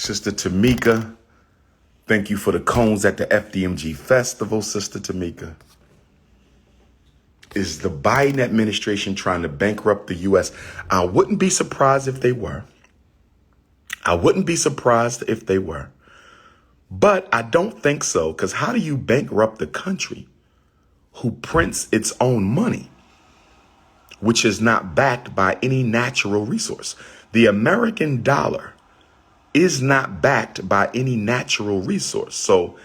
Sister Tamika, thank you for the cones at the FDMG Festival, Sister Tamika. Is the Biden administration trying to bankrupt the U.S.? I wouldn't be surprised if they were. I wouldn't be surprised if they were. But I don't think so, because how do you bankrupt the country who prints its own money, which is not backed by any natural resource? The American dollar is not backed by any natural resource. So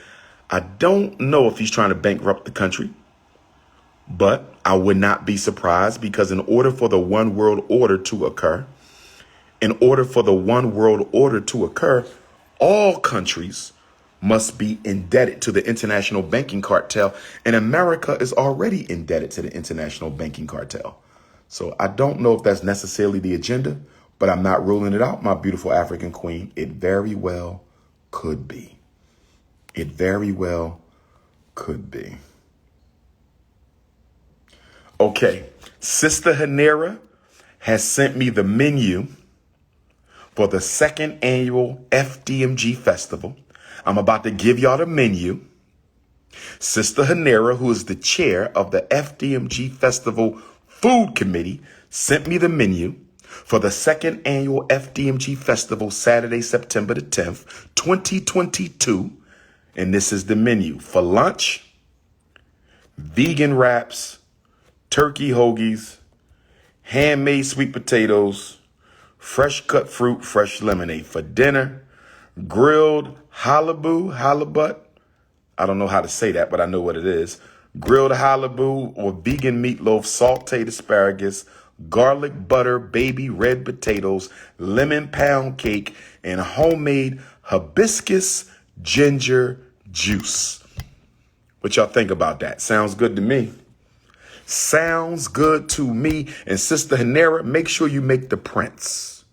I don't know if he's trying to bankrupt the country, but I would not be surprised, because in order for the one world order to occur, all countries must be indebted to the international banking cartel. And America is already indebted to the international banking cartel. So I don't know if that's necessarily the agenda, but I'm not ruling it out, my beautiful African queen. It very well could be. It very well could be. Okay, Sister Hanera has sent me the menu for the second annual FDMG Festival. I'm about to give y'all the menu. Sister Hanera, who is the chair of the FDMG Festival Food Committee, sent me the menu for the second annual FDMG Festival, Saturday, September the 10th, 2022. And this is the menu. For lunch, vegan wraps, turkey hoagies, handmade sweet potatoes, fresh cut fruit, fresh lemonade. For dinner, grilled halibut. I don't know how to say that, but I know what it is. Grilled halibut or vegan meatloaf, sauteed asparagus, garlic butter, baby red potatoes, lemon pound cake, and homemade hibiscus ginger juice. What y'all think about that? Sounds good to me. Sounds good to me. And Sister Hanera, make sure you make the prints.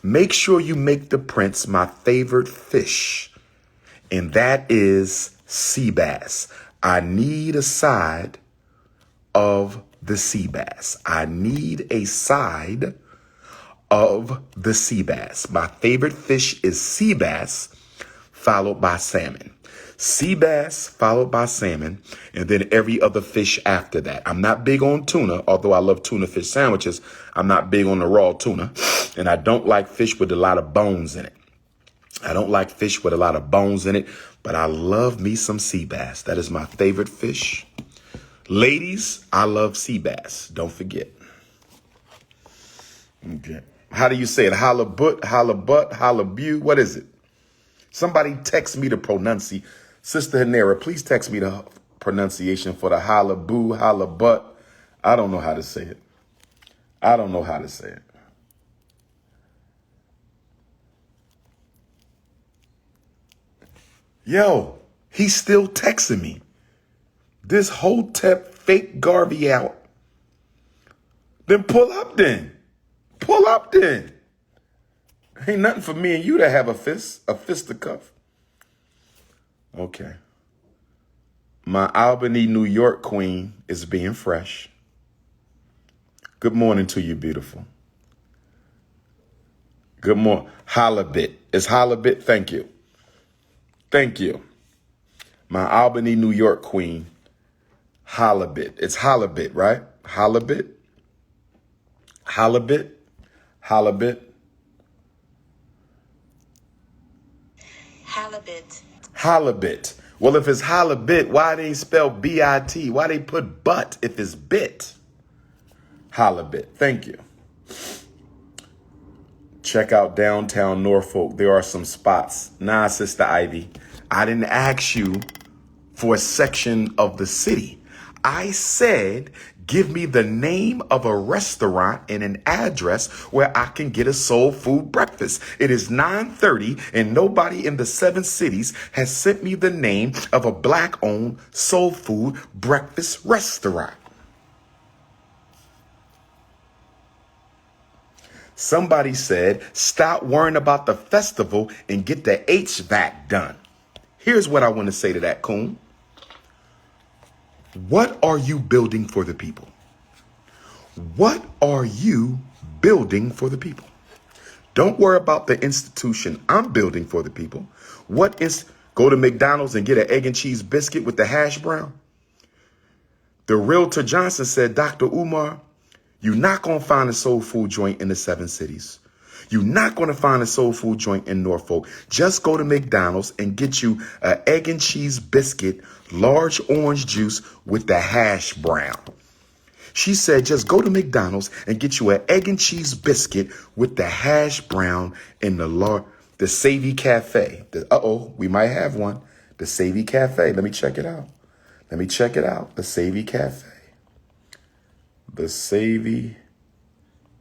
Make sure you make the prints my favorite fish, and that is sea bass. I need a side of the sea bass. I need a side of the sea bass. My favorite fish is sea bass, followed by salmon. Sea bass, followed by salmon, and then every other fish after that. I'm not big on tuna, although I love tuna fish sandwiches. I'm not big on the raw tuna, and I don't like fish with a lot of bones in it. But I love me some sea bass. That is my favorite fish. Ladies, I love sea bass. Don't forget. Okay. How do you say it? Halibut, halibu. What is it? Somebody text me the pronunciation. Sister Hanera, please text me the pronunciation for the halibut. I don't know how to say it. Yo, he's still texting me. This Hotep fake Garvey out. Then pull up then. Ain't nothing for me and you to have a fisticuff. Okay. My Albany, New York queen is being fresh. Good morning to you, beautiful. Good morning. Halibut. It's halibut. Thank you. My Albany, New York queen. Halibut. It's halibut, right? Halibut. Well, if it's halibut, why they spell B-I-T? Why they put but if it's bit? Halibut. Thank you. Check out downtown Norfolk. There are some spots. Nah, Sister Ivy, I didn't ask you for a section of the city. I said, give me the name of a restaurant and an address where I can get a soul food breakfast. It is 9:30 and nobody in the 7 cities has sent me the name of a Black-owned soul food breakfast restaurant. Somebody said, stop worrying about the festival and get the HVAC done. Here's what I want to say to that, coon. What are you building for the people? What are you building for the people? Don't worry about the institution I'm building for the people. Go to McDonald's and get an egg and cheese biscuit with the hash brown? The realtor Johnson said, Dr. Umar, you're not going to find a soul food joint in the 7 cities. You're not going to find a soul food joint in Norfolk. Just go to McDonald's and get you an egg and cheese biscuit, large orange juice with the hash brown. She said, just go to McDonald's and get you an egg and cheese biscuit with the hash brown in the Savvy Cafe. We might have one. The Savvy Cafe. Let me check it out. The Savvy Cafe. The Savvy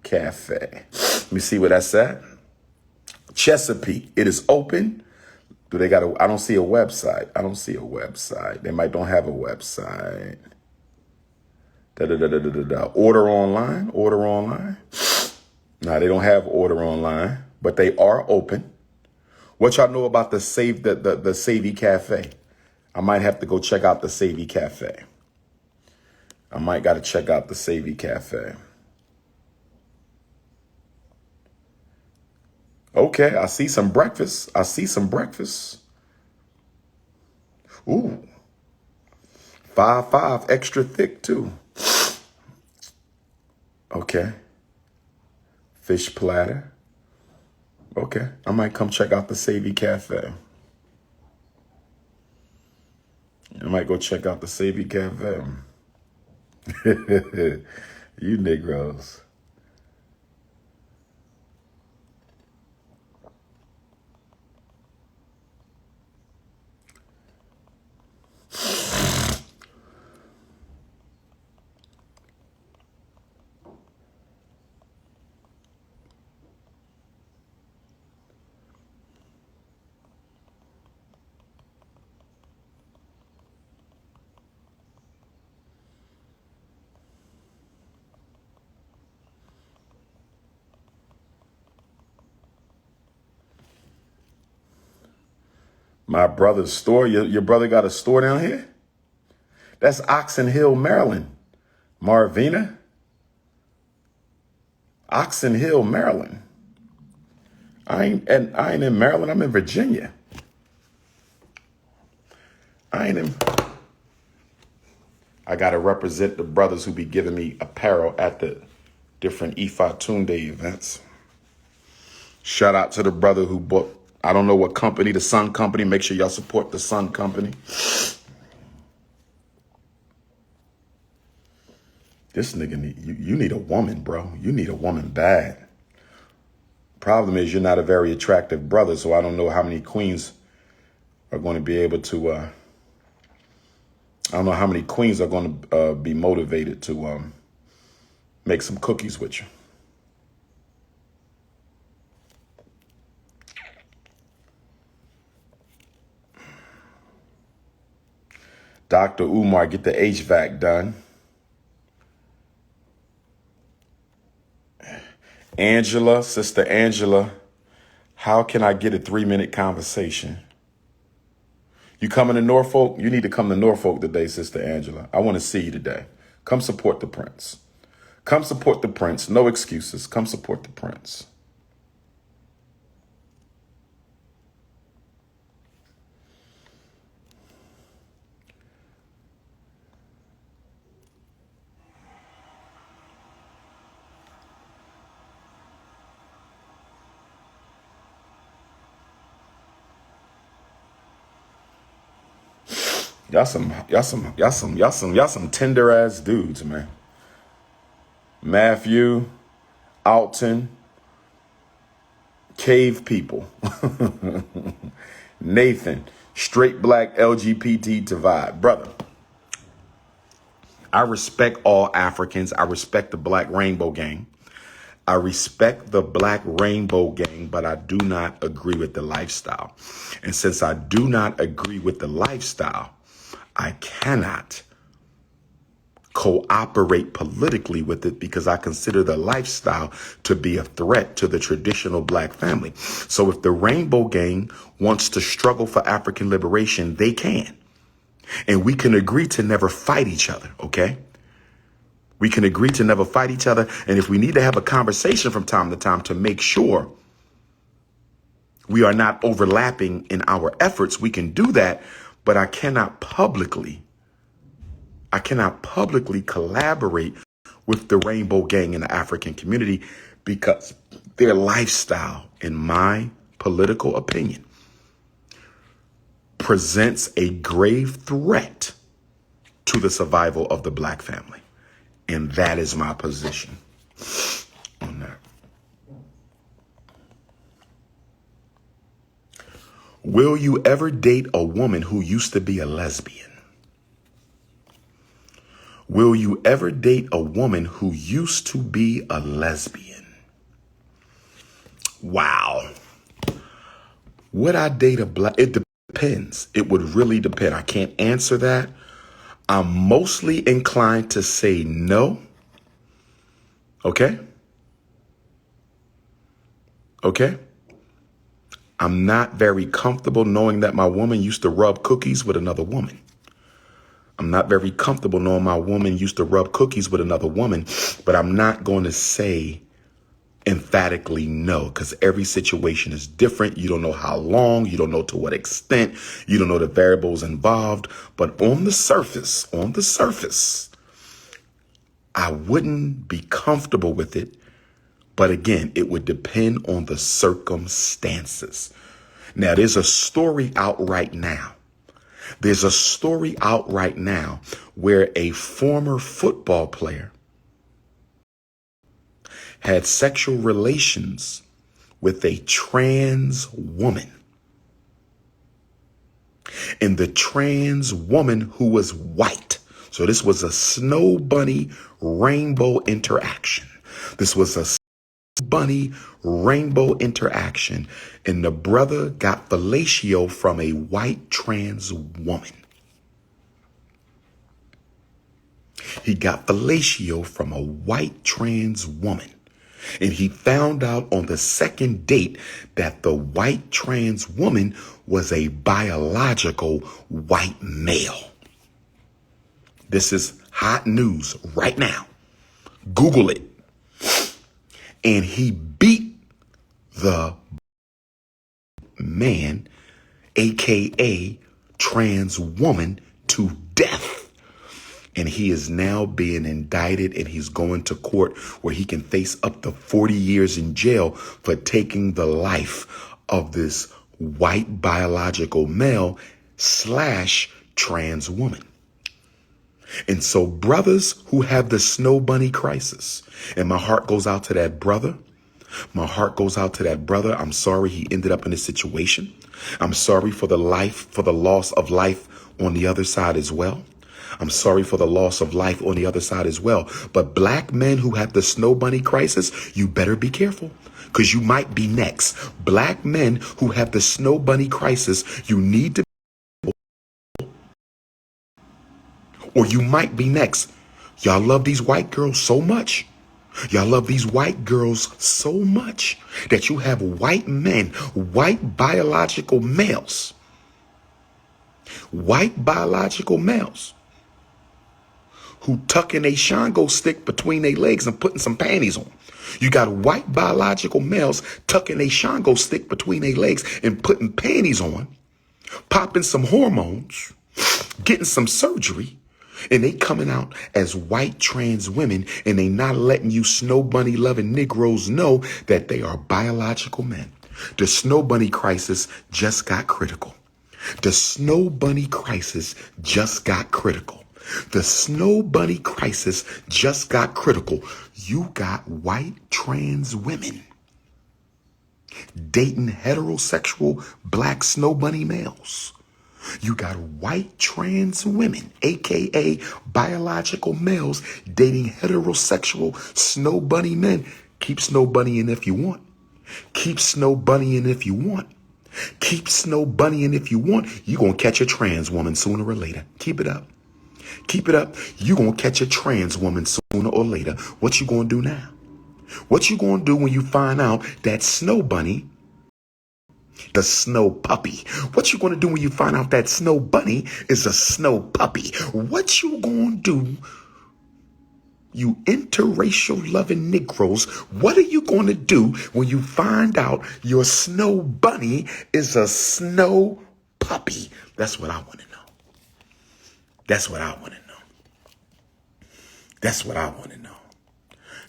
Cafe. Let me see what that's at. Chesapeake. It is open. I don't see a website. They might don't have a website. Order online. No, they don't have order online, but they are open. What y'all know about the Savvy Cafe? I might have to go check out the Savvy Cafe. I might got to check out the Savvy Cafe. Okay, I see some breakfast. Ooh, 5 extra thick too. Okay. Fish platter. Okay, I might come check out the Savvy Cafe. I might go check out the Savvy Cafe. You Negroes. My brother's store. Your brother got a store down here? That's Oxon Hill, Maryland. Marvina? Oxon Hill, Maryland. I ain't in Maryland. I'm in Virginia. I got to represent the brothers who be giving me apparel at the different Ifa Tunde events. Shout out to the brother who bought, I don't know what company, the Sun Company. Make sure y'all support the Sun Company. This nigga, you need a woman, bro. You need a woman bad. Problem is you're not a very attractive brother, so I don't know how many queens are going to be able to, I don't know how many queens are going to be motivated to make some cookies with you. Dr. Umar, get the HVAC done. Angela, Sister Angela, how can I get a 3-minute conversation? You coming to Norfolk? You need to come to Norfolk today, Sister Angela. I want to see you today. Come support the Prince. Come support the Prince. No excuses. Come support the Prince. Y'all some tender ass dudes, man. Matthew, Alton, cave people. Nathan, straight black LGBT divide. Brother, I respect all Africans. I respect the Black Rainbow Gang. I respect the Black Rainbow Gang, but I do not agree with the lifestyle. And since I do not agree with the lifestyle, I cannot cooperate politically with it because I consider the lifestyle to be a threat to the traditional black family. So if the Rainbow Gang wants to struggle for African liberation, they can. And we can agree to never fight each other, okay? We can agree to never fight each other. And if we need to have a conversation from time to time to make sure We are not overlapping in our efforts. We can do that, but I cannot publicly collaborate with the Rainbow Gang in the African community because their lifestyle, in my political opinion, presents a grave threat to the survival of the Black family. And that is my position on that. Will you ever date a woman who used to be a lesbian? Will you ever date a woman who used to be a lesbian? Wow. Would I date a black? It depends. It would really depend. I can't answer that. I'm mostly inclined to say no. Okay? Okay? I'm not very comfortable knowing that my woman used to rub cookies with another woman. I'm not very comfortable knowing my woman used to rub cookies with another woman, but I'm not going to say emphatically no, because every situation is different. You don't know how long, you don't know to what extent, you don't know the variables involved. But on the surface, I wouldn't be comfortable with it. But again, it would depend on the circumstances. Now, there's a story out right now. Where a former football player had sexual relations with a trans woman. And the trans woman who was white. So this was a snow bunny rainbow interaction. And the brother got fellatio from a white trans woman. He got fellatio from a white trans woman. And he found out on the second date that the white trans woman was a biological white male. This is hot news right now. Google it. And he beat the man, aka trans woman, to death. And he is now being indicted, and he's going to court where he can face up to 40 years in jail for taking the life of this white biological male / trans woman. And so brothers who have the snow bunny crisis, and my heart goes out to that brother. I'm sorry he ended up in this situation. I'm sorry for the loss of life on the other side as well. But black men who have the snow bunny crisis, you better be careful, because you might be next. Black men who have the snow bunny crisis, you need to, or you might be next. Y'all love these white girls so much. That you have white men, white biological males, who tucking a shango stick between their legs and putting some panties on. You got white biological males tucking a shango stick between their legs and putting panties on, popping some hormones, getting some surgery, and they coming out as white trans women, and they not letting you snow bunny loving Negroes know that they are biological men. The snow bunny crisis just got critical. You got white trans women dating heterosexual black snow bunny males. You got white trans women, aka biological males, dating heterosexual snow bunny men. Keep snow bunnying if you want. You're going to catch a trans woman sooner or later. Keep it up. You're going to catch a trans woman sooner or later. What you going to do now? What you going to do when you find out that snow bunny, the snow puppy? What you going to do when you find out that snow bunny is a snow puppy? What you going to do You interracial loving Negroes, what are you going to do when you find out your snow bunny is a snow puppy? That's what I want to know. That's what I want to know. That's what I want to know.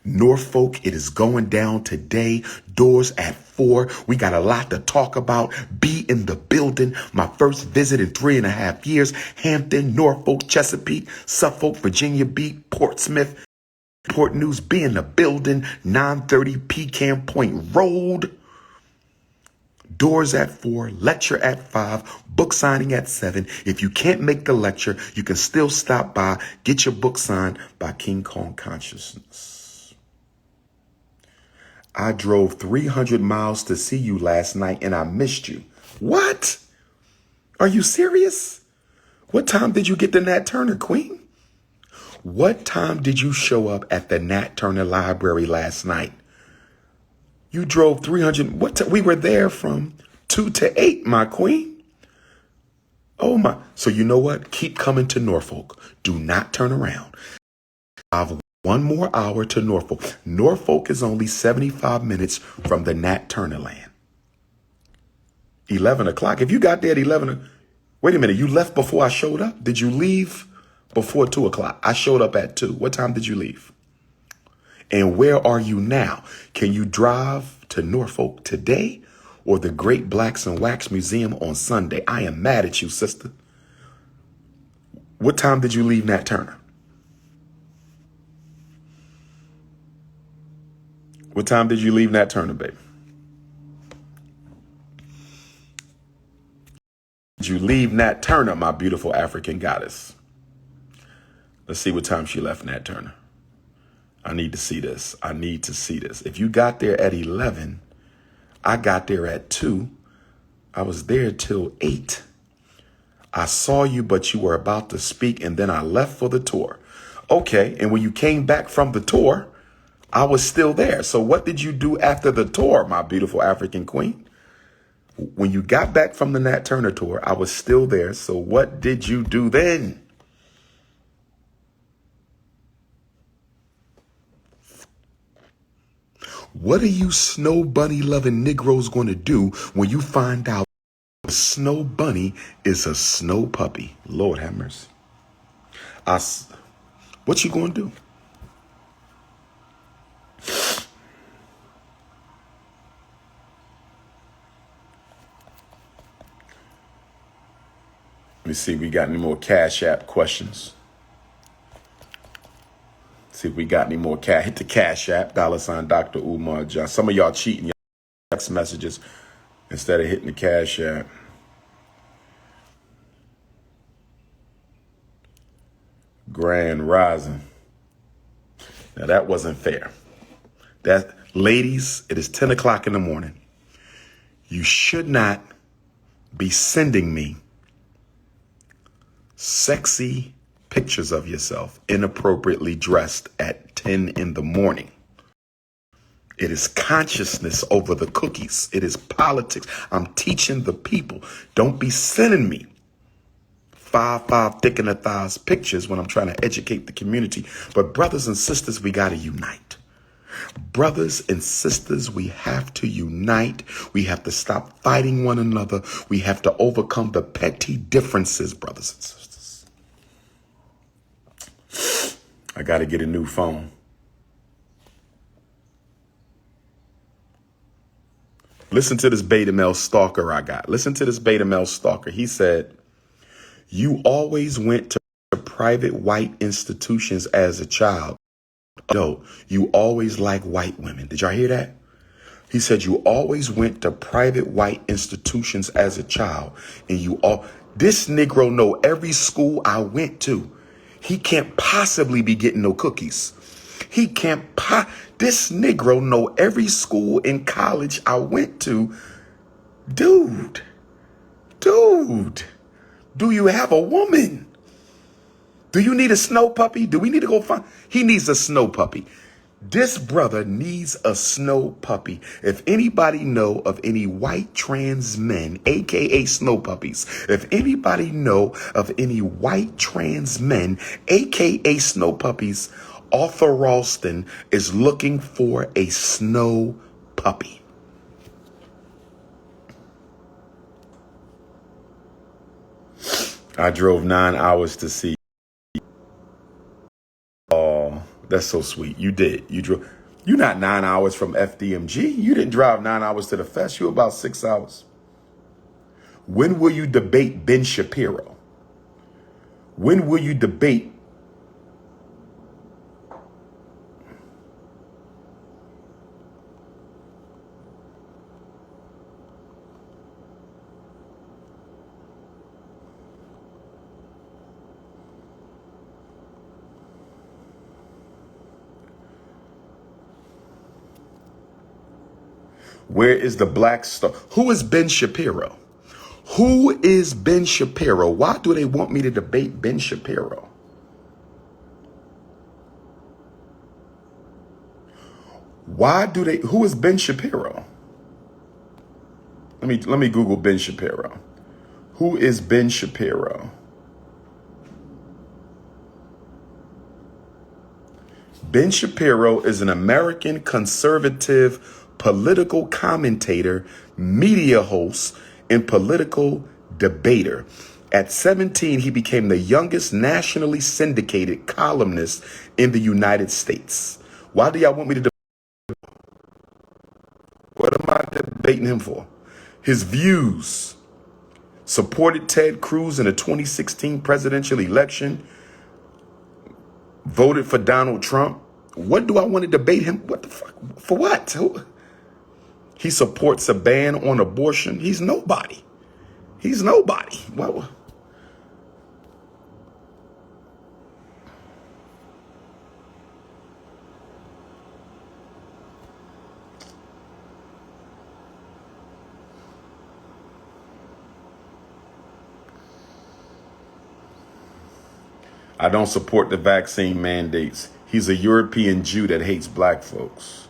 Norfolk, it is going down today. Doors at 4. We got a lot to talk about. Be in the building. My first visit in 3.5 years. Hampton, Norfolk, Chesapeake, Suffolk, Virginia Beach, Portsmouth, Port News. Be in the building. 930 Pecan Point Road. Doors at 4, lecture at 5, book signing at 7. If you can't make the lecture, you can still stop by, get your book signed by King Kong Consciousness. I drove 300 miles to see you last night and I missed you. What? Are you serious? What time did you get to Nat Turner, Queen? What time did you show up at the Nat Turner Library last night? You drove 300. We were there from 2 to 8, my queen. Oh my. So you know what? Keep coming to Norfolk. Do not turn around. I've 1 more hour to Norfolk. Norfolk is only 75 minutes from the Nat Turner land. 11 o'clock. If you got there at 11, wait a minute. You left before I showed up? Did you leave before 2 o'clock? I showed up at 2. What time did you leave? And where are you now? Can you drive to Norfolk today or the Great Blacks and Wax Museum on Sunday? I am mad at you, sister. What time did you leave Nat Turner? What time did you leave Nat Turner, baby? Did you leave Nat Turner, my beautiful African goddess? Let's see what time she left Nat Turner. I need to see this. I need to see this. If you got there at 11, I got there at 2. I was there till 8. I saw you, but you were about to speak, and then I left for the tour. Okay, and when you came back from the tour, I was still there. So what did you do after the tour, my beautiful African queen? When you got back from the Nat Turner tour, I was still there. So what did you do then? What are you snow bunny loving Negroes going to do when you find out the snow bunny is a snow puppy? Lord have mercy. What you going to do? Let me see if we got any more Cash App questions. See if we got any more hit the Cash App, $ Dr. Umar IG. Some of y'all cheating your text messages instead of hitting the Cash App. Grand Rising. Now that wasn't fair. Ladies, it is 10 o'clock in the morning. You should not be sending me sexy pictures of yourself inappropriately dressed at 10 in the morning. It is consciousness over the cookies. It is politics. I'm teaching the people. Don't be sending me 5 thick in the thighs pictures when I'm trying to educate the community. But brothers and sisters, we got to unite. Brothers and sisters, we have to unite. We have to stop fighting one another. We have to overcome the petty differences, brothers and sisters. I got to get a new phone. Listen to this beta male stalker I got. Listen to this beta male stalker. He said, you always went to private white institutions as a child. No, you always like white women. Did y'all hear that? He said, you always went to private white institutions as a child. And this Negro know every school I went to. He can't possibly be getting no cookies. He can't this Negro know every school in college I went to. Dude, do you have a woman? Do you need a snow puppy? Do we need to go find? He needs a snow puppy. This brother needs a snow puppy. If anybody know of any white trans men, aka snow puppies, if anybody know of any white trans men, aka snow puppies, Arthur Ralston is looking for a snow puppy. I drove 9 hours to see. Oh, that's so sweet. You did. You drove. You're not 9 hours from FDMG. You didn't drive 9 hours to the fest. You were about 6 hours. When will you debate Ben Shapiro? When will you debate? Where is the black star? Who is Ben Shapiro? Who is Ben Shapiro? Why do they want me to debate Ben Shapiro? Why do they? Who is Ben Shapiro? Let me Google Ben Shapiro. Who is Ben Shapiro? Ben Shapiro is an American conservative political commentator, media host, and political debater. At 17, he became the youngest nationally syndicated columnist in the United States. Why do y'all want me to debate? What am I debating him for? His views: supported Ted Cruz in the 2016 presidential election, voted for Donald Trump. What do I want to debate him? What the fuck? For what? He supports a ban on abortion. He's nobody. He's nobody. Well, I don't support the vaccine mandates. He's a European Jew that hates black folks.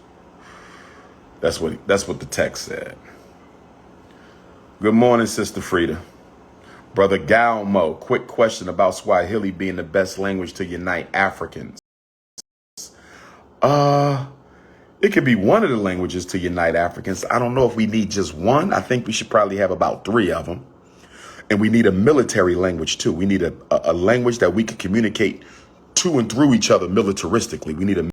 That's what the text said. Good morning, Sister Frida. Brother Galmo, quick question about Swahili being the best language to unite Africans. It could be one of the languages to unite Africans. I don't know if we need just one. I think we should probably have about 3 of them. And we need a military language too. We need a language that we can communicate to and through each other militaristically. We need a